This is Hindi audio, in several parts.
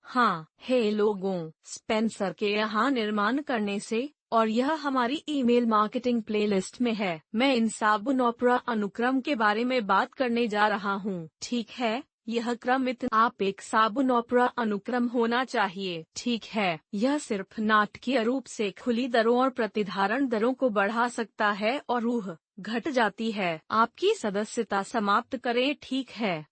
हाँ, हे लोगों, स्पेंसर के यहाँ निर्माण करने से, और यह हमारी ईमेल मार्केटिंग प्लेलिस्ट में है। मैं इन साबुन ओपरा अनुक्रम के बारे में बात करने जा रहा हूँ, ठीक है। यह क्रमित आप एक साबुन ओपरा अनुक्रम होना चाहिए, ठीक है। यह सिर्फ नाटकीय रूप से खुली दरों और प्रतिधारण दरों को बढ़ा सकता है और रूह घट जाती है। आपकी सदस्यता समाप्त करें, ठीक है।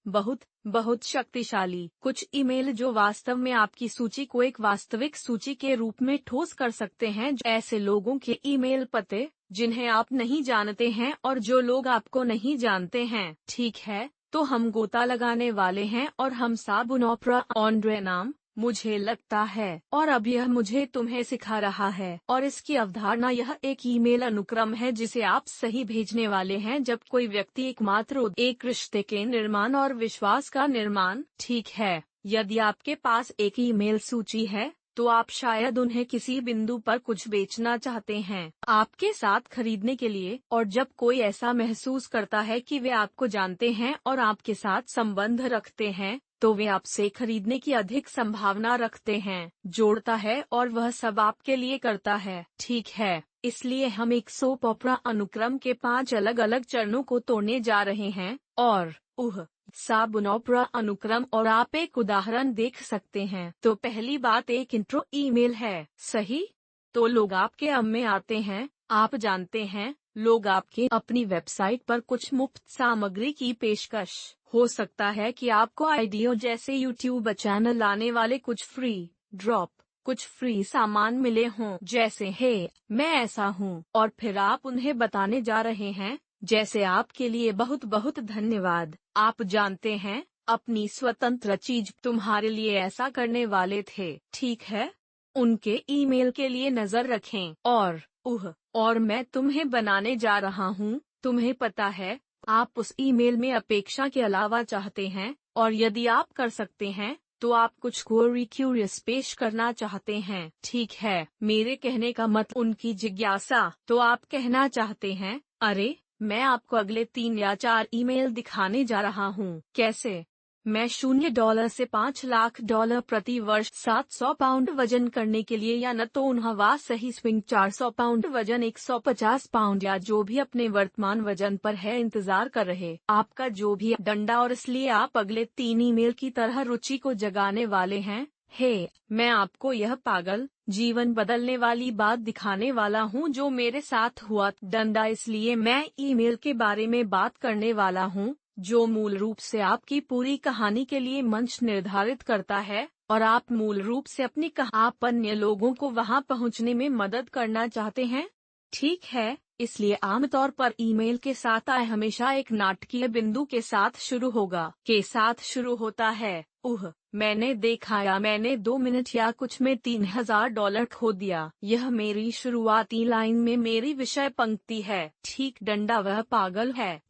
बहुत शक्तिशाली कुछ ईमेल जो वास्तव में आपकी सूची को एक वास्तविक सूची के रूप में ठोस कर सकते हैं। ऐसे लोगों के ईमेल पते जिन्हें आप नहीं जानते हैं और जो लोग आपको नहीं जानते हैं, ठीक है। तो हम गोता लगाने वाले हैं और हम साबुन ओपरा ऑन्ड्रे नाम, मुझे लगता है, और अब यह मुझे तुम्हें सिखा रहा है। और इसकी अवधारणा यह एक ईमेल अनुक्रम है जिसे आप सही भेजने वाले हैं जब कोई व्यक्ति एकमात्र एक रिश्ते के निर्माण और विश्वास का निर्माण, ठीक है। यदि आपके पास एक ईमेल सूची है तो आप शायद उन्हें किसी बिंदु पर कुछ बेचना चाहते हैं आपके साथ खरीदने के लिए, और जब कोई ऐसा महसूस करता है कि वे आपको जानते हैं और आपके साथ संबंध रखते हैं, तो वे आपसे खरीदने की अधिक संभावना रखते हैं, जोड़ता है और वह सब आपके लिए करता है, ठीक है। इसलिए हम एक सोप ओपरा अनुक्रम के 5 अलग अलग चरणों को तोड़ने जा रहे हैं, और साबुन ओपरा अनुक्रम, और आप एक उदाहरण देख सकते हैं। तो पहली बात एक इंट्रो ईमेल है, सही। तो लोग आपके अब में आते हैं, आप जानते हैं, लोग आपके अपनी वेबसाइट पर कुछ मुफ्त सामग्री की पेशकश, हो सकता है कि आपको आइडियो जैसे यूट्यूब चैनल लाने वाले कुछ फ्री ड्रॉप, कुछ फ्री सामान मिले हों, जैसे हे मैं ऐसा हूँ, और फिर आप उन्हें बताने जा रहे हैं, जैसे आपके लिए बहुत बहुत धन्यवाद। आप जानते हैं, अपनी स्वतंत्र चीज तुम्हारे लिए ऐसा करने वाले थे, ठीक है। उनके ईमेल के लिए नजर रखें, और मैं तुम्हें बनाने जा रहा हूँ, तुम्हें पता है, आप उस ईमेल में अपेक्षा के अलावा चाहते हैं, और यदि आप कर सकते हैं तो आप कुछ क्यूरियस पेश करना चाहते हैं, ठीक है। मेरे कहने का मतलब उनकी जिज्ञासा। तो आप कहना चाहते हैं, अरे मैं आपको अगले 3 या 4 ईमेल दिखाने जा रहा हूँ, कैसे मैं $0 से $5 लाख प्रति वर्ष 700 पाउंड वजन करने के लिए, या न तो उन्हें सही स्विंग 400 पाउंड वजन 150 पाउंड या जो भी अपने वर्तमान वजन पर है इंतजार कर रहे आपका जो भी डंडा। और इसलिए आप अगले 3 ईमेल की तरह रुचि को जगाने वाले हैं। हे मैं आपको यह पागल जीवन बदलने वाली बात दिखाने वाला हूँ जो मेरे साथ हुआ, डंडा। इसलिए मैं ईमेल के बारे में बात करने वाला हूँ जो मूल रूप से आपकी पूरी कहानी के लिए मंच निर्धारित करता है, और आप मूल रूप से अपनी आप अन्य लोगों को वहां पहुंचने में मदद करना चाहते हैं, ठीक है। इसलिए आमतौर पर ईमेल के साथ आए हमेशा एक नाटकीय बिंदु के साथ शुरू होता है। मैंने देखा, या मैंने 2 मिनट या कुछ में $3000 खो दिया। यह मेरी शुरुआती लाइन में मेरी विषय पंक्ति है, ठीक। डंडा वह पागल है।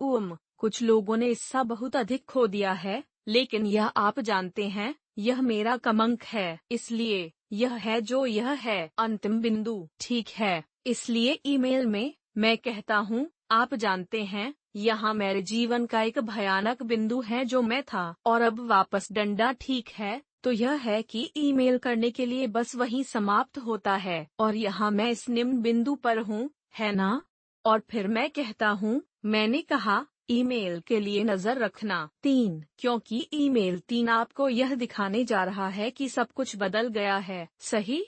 कुछ लोगों ने इससे बहुत अधिक खो दिया है, लेकिन यह आप जानते हैं, यह मेरा क्रमांक है, इसलिए यह है जो यह है, अंतिम बिंदु, ठीक है। इसलिए ईमेल में मैं कहता हूँ, आप जानते हैं, यहाँ मेरे जीवन का एक भयानक बिंदु है जो मैं था, और अब वापस डंडा, ठीक है। तो यह है कि ईमेल करने के लिए बस वहीं समाप्त होता है, और यहाँ मैं इस निम्न बिंदु पर हूँ, है ना। और फिर मैं कहता हूँ, मैंने कहा ईमेल के लिए नजर रखना 3, क्योंकि ईमेल 3 आपको यह दिखाने जा रहा है कि सब कुछ बदल गया है, सही।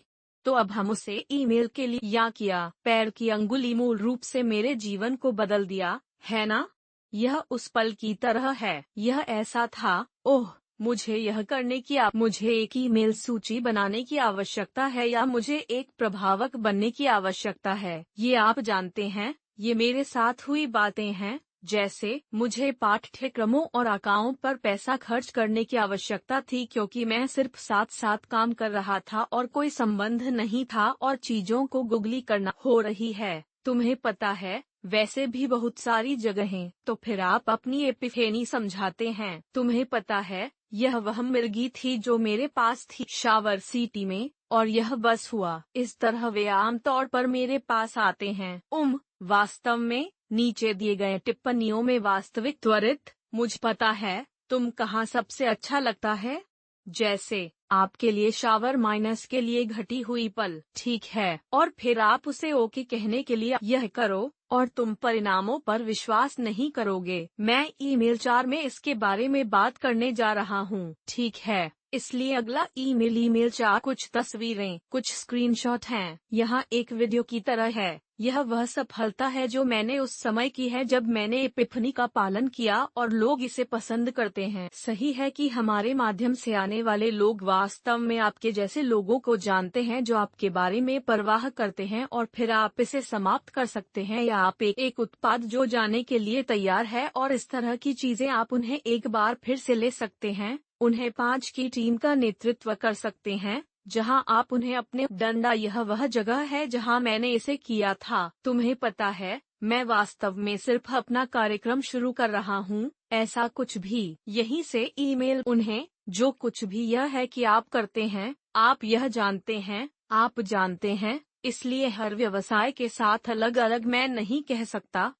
तो अब हम उसे ईमेल के लिए या किया पैर की अंगुली मूल रूप से मेरे जीवन को बदल दिया, है ना। यह उस पल की तरह है, यह ऐसा था, मुझे यह करने की मुझे एक ईमेल सूची बनाने की आवश्यकता है, या मुझे एक प्रभावक बनने की आवश्यकता है। ये आप जानते हैं, ये मेरे साथ हुई बातें हैं, जैसे मुझे पाठ्यक्रमों और आकाओं पर पैसा खर्च करने की आवश्यकता थी क्योंकि मैं सिर्फ साथ साथ काम कर रहा था और कोई संबंध नहीं था, और चीजों को गुगली करना हो रही है, तुम्हें पता है, वैसे भी बहुत सारी जगहें। तो फिर आप अपनी एपिफेनी समझाते हैं, तुम्हें पता है, यह वह मिर्गी थी जो मेरे पास थी शावर सिटी में, और यह बस हुआ इस तरह। वे आमतौर पर मेरे पास आते हैं। वास्तव में नीचे दिए गए टिप्पणियों में वास्तविक त्वरित, मुझ पता है तुम कहाँ सबसे अच्छा लगता है। जैसे आपके लिए शावर माइनस के लिए घटी हुई पल, ठीक है, और फिर आप उसे ओके कहने के लिए यह करो और तुम परिणामों पर विश्वास नहीं करोगे। मैं ईमेल 4 में इसके बारे में बात करने जा रहा हूँ, ठीक है। इसलिए अगला ईमेल 4 कुछ तस्वीरें, कुछ स्क्रीनशॉट हैं। यहाँ एक वीडियो की तरह है। यह वह सफलता है जो मैंने उस समय की है जब मैंने एपिफनी का पालन किया और लोग इसे पसंद करते हैं। सही है कि हमारे माध्यम से आने वाले लोग वास्तव में आपके जैसे लोगों को जानते हैं जो आपके बारे में परवाह करते हैं, और फिर आप इसे समाप्त कर सकते हैं, या आप एक उत्पाद जो जाने के लिए तैयार है और इस तरह की चीजें आप उन्हें एक बार फिर से ले सकते हैं। उन्हें 5 की टीम का नेतृत्व कर सकते हैं जहां आप उन्हें अपने डंडा, यह वह जगह है जहां मैंने इसे किया था। तुम्हें पता है, मैं वास्तव में सिर्फ अपना कार्यक्रम शुरू कर रहा हूं, ऐसा कुछ भी। यहीं से ईमेल उन्हें, जो कुछ भी यह है कि आप करते हैं, आप यह जानते हैं, आप जानते हैं। इसलिए हर व्यवसाय के साथ अलग अलग मैं नहीं कह सकता।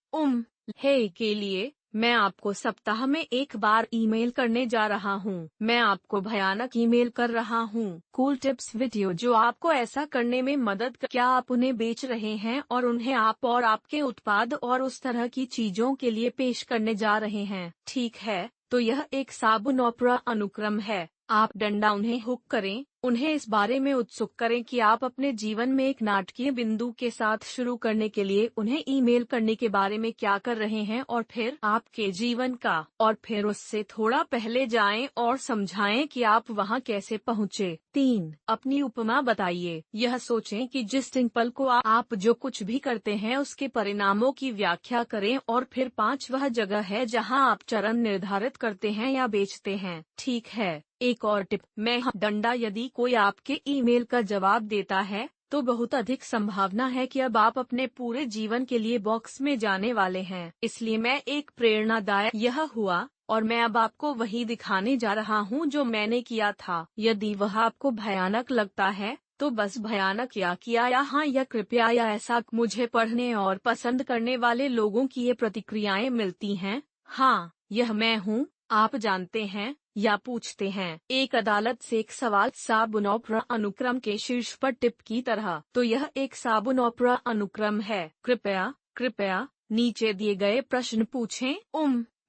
हे के लिए मैं आपको सप्ताह में एक बार ईमेल करने जा रहा हूँ। मैं आपको भयानक ईमेल कर रहा हूँ। कूल टिप्स वीडियो जो आपको ऐसा करने में मदद कर। क्या आप उन्हें बेच रहे हैं और उन्हें आप और आपके उत्पाद और उस तरह की चीजों के लिए पेश करने जा रहे हैं? ठीक है, तो यह एक साबुन ओपरा अनुक्रम है। आप डंडा उन्हें हुक करें, उन्हें इस बारे में उत्सुक करें कि आप अपने जीवन में एक नाटकीय बिंदु के साथ शुरू करने के लिए उन्हें ईमेल करने के बारे में क्या कर रहे हैं, और फिर आपके जीवन का, और फिर उससे थोड़ा पहले जाएं और समझाएं कि आप वहां कैसे पहुंचे। 3. अपनी उपमा बताइए। यह सोचें कि जिस पल को आप जो कुछ भी करते हैं उसके परिणामों की व्याख्या करें, और फिर 5 वह जगह है जहां आप चरण निर्धारित करते हैं या बेचते हैं। ठीक है, एक और टिप, मैं डंडा, यदि कोई आपके ईमेल का जवाब देता है तो बहुत अधिक संभावना है कि अब आप अपने पूरे जीवन के लिए बॉक्स में जाने वाले हैं। इसलिए मैं एक प्रेरणादायक यह हुआ, और मैं अब आपको वही दिखाने जा रहा हूँ जो मैंने किया था। यदि वह आपको भयानक लगता है तो बस भयानक या किया या हाँ या कृपया या ऐसा। मुझे पढ़ने और पसंद करने वाले लोगों की ये प्रतिक्रियाएं मिलती हैं। हाँ, यह मैं हूँ, आप जानते हैं, या पूछते हैं। एक अदालत से एक सवाल, साबुन ओपरा अनुक्रम के शीर्ष पर टिप की तरह। तो यह एक साबुन ओपरा अनुक्रम है। कृपया नीचे दिए गए प्रश्न पूछें।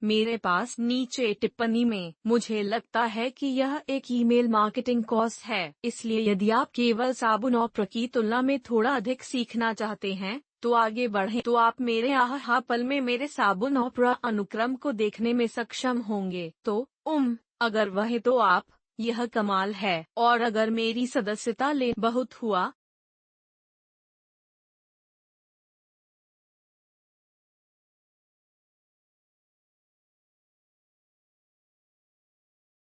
मेरे पास नीचे टिप्पणी में, मुझे लगता है कि यह एक ईमेल मार्केटिंग कोर्स है, इसलिए यदि आप केवल साबुन ओपरा की तुलना में थोड़ा अधिक सीखना चाहते हैं तो आगे बढ़ें। तो आप मेरे आहा पल में मेरे साबुन ओपरा अनुक्रम को देखने में सक्षम होंगे। तो अगर वह है तो आप, यह कमाल है। और अगर मेरी सदस्यता ले बहुत हुआ